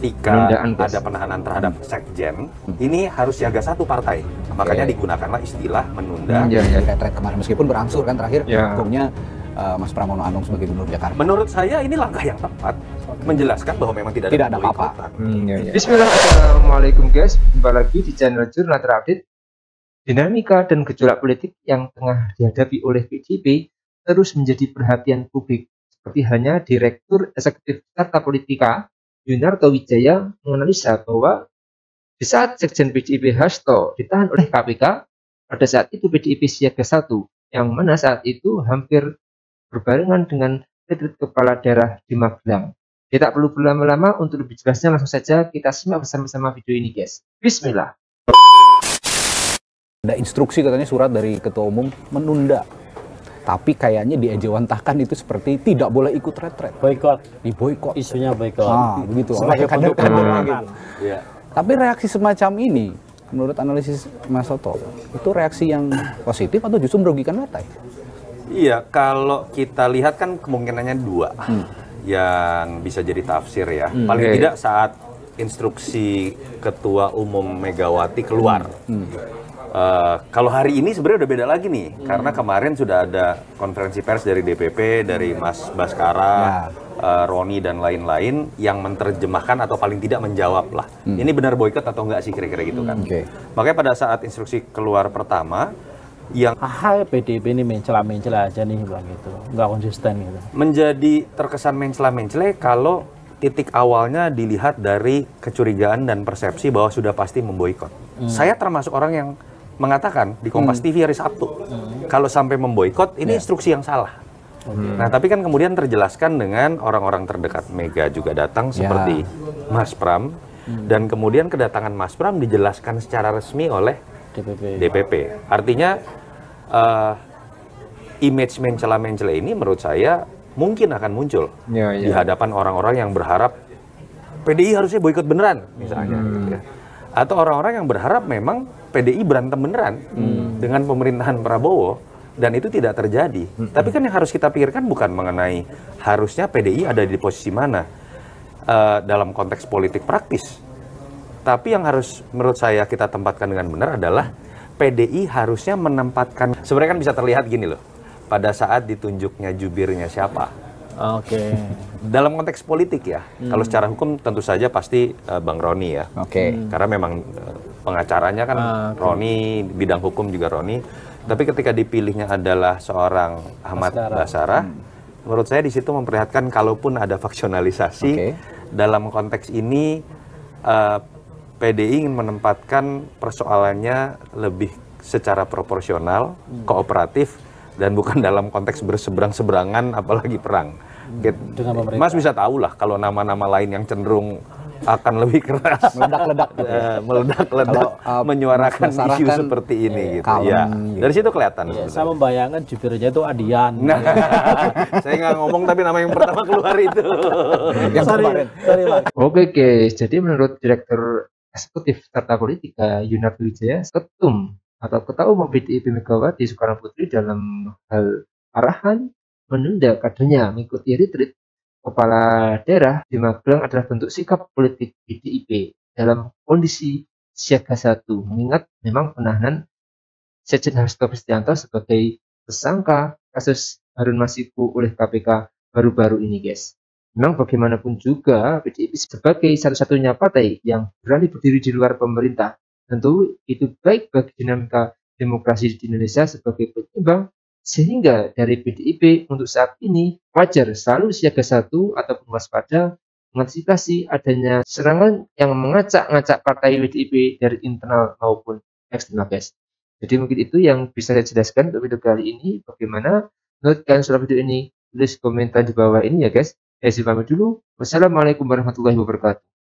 ketika ada penahanan terhadap sekjen, ini harus siaga satu partai. Makanya digunakanlah istilah menunda. Retret kemarin meskipun berangsur kan terakhir hukumnya Mas Pramono Anung sebagai Gubernur Jakarta. Menurut saya ini langkah yang tepat menjelaskan bahwa memang tidak ada apa-apa. Bismillah, assalamualaikum guys, kembali lagi di channel Jurnal Terupdate. Dinamika dan gejolak politik yang tengah dihadapi oleh PDIP terus menjadi perhatian publik. Seperti hanya Direktur Eksekutif Carta Politika Yunarto Wijaya menganalisa bahwa di saat Sekjen PDIP Hasto ditahan oleh KPK, pada saat itu PDIP siaga 1, yang mana saat itu hampir berbarengan dengan retret kepala daerah di Magelang. Kita perlu berlama-lama, untuk lebih jelasnya langsung saja kita simak bersama-sama video ini guys. Bismillah. Ada instruksi katanya surat dari Ketua Umum menunda. Tapi kayaknya diejawantahkan itu seperti tidak boleh ikut retret. Boykot. Diboykot. Isunya boykot. Begitu. Sebagai bentuk gitu. Tapi reaksi semacam ini, menurut analisis Mas Toto, itu reaksi yang positif atau justru merugikan partai? Iya, kalau kita lihat kan kemungkinannya dua yang bisa jadi tafsir ya. Paling tidak saat instruksi Ketua Umum Megawati keluar. Kalau hari ini sebenarnya udah beda lagi nih, karena kemarin sudah ada konferensi pers dari DPP, dari Mas Baskara, Roni dan lain-lain yang menerjemahkan atau paling tidak menjawab lah. Ini benar boykot atau enggak sih kira-kira gitu kan. Makanya pada saat instruksi keluar pertama, yang PDIP ini mencela-mencela aja nih bang, gitu, nggak konsisten gitu. Menjadi terkesan mencela-mencela kalau titik awalnya dilihat dari kecurigaan dan persepsi bahwa sudah pasti memboikot. Saya termasuk orang yang mengatakan di Kompas TV hari Sabtu, kalau sampai memboikot ini instruksi yang salah. Nah, tapi kan kemudian terjelaskan dengan orang-orang terdekat Mega juga datang seperti Mas Pram, dan kemudian kedatangan Mas Pram dijelaskan secara resmi oleh DPP. Artinya image mencela-mencela ini menurut saya mungkin akan muncul di hadapan orang-orang yang berharap PDI harusnya boikot beneran misalnya, gitu ya. Atau orang-orang yang berharap memang PDI berantem beneran dengan pemerintahan Prabowo, dan itu tidak terjadi. Tapi kan yang harus kita pikirkan bukan mengenai harusnya PDI ada di posisi mana dalam konteks politik praktis. Tapi yang harus menurut saya kita tempatkan dengan benar adalah PDI harusnya menempatkan, sebenarnya kan bisa terlihat gini loh, pada saat ditunjuknya jubirnya siapa. Dalam konteks politik ya, kalau secara hukum tentu saja pasti Bang Roni ya. Karena memang pengacaranya kan Roni, bidang hukum juga Roni. Tapi ketika dipilihnya adalah seorang Ahmad Basarah, menurut saya di situ memperlihatkan kalaupun ada faksionalisasi, dalam konteks ini PDI ingin menempatkan persoalannya lebih secara proporsional, kooperatif, dan bukan dalam konteks berseberang-seberangan apalagi perang. Mas bisa tahu lah kalau nama-nama lain yang cenderung akan lebih keras, meledak-ledak, menyuarakan isu seperti ini gitu. Ya, dari situ kelihatan. Saya membayangkan jubirnya itu Adian. Saya nggak ngomong tapi nama yang pertama keluar itu. Oke guys, jadi menurut Direktur Eksekutif Carta Politika Yunarto Wijaya, Ketum atau Ketua Umum PDIP Megawati Soekarno Putri dalam hal arahan menunda kadernya mengikuti retret kepala daerah di Magelang adalah bentuk sikap politik PDIP dalam kondisi siaga 1, mengingat memang penahanan Sekjen Hasto Kristianto sebagai tersangka kasus Harun Masiku oleh KPK baru-baru ini guys. Memang bagaimanapun juga PDIP sebagai satu-satunya partai yang berani berdiri di luar pemerintah, tentu itu baik bagi dinamika demokrasi di Indonesia sebagai penyeimbang, sehingga dari PDIP untuk saat ini wajar selalu siaga 1 ataupun waspada mengantisipasi adanya serangan yang mengacak-ngacak partai PDIP dari internal maupun eksternal guys. Jadi mungkin itu yang bisa saya jelaskan untuk video kali ini. Bagaimana menurut kalian soal video ini? Tulis komentar di bawah ini ya guys. Saya pamit dulu. Wassalamualaikum warahmatullahi wabarakatuh.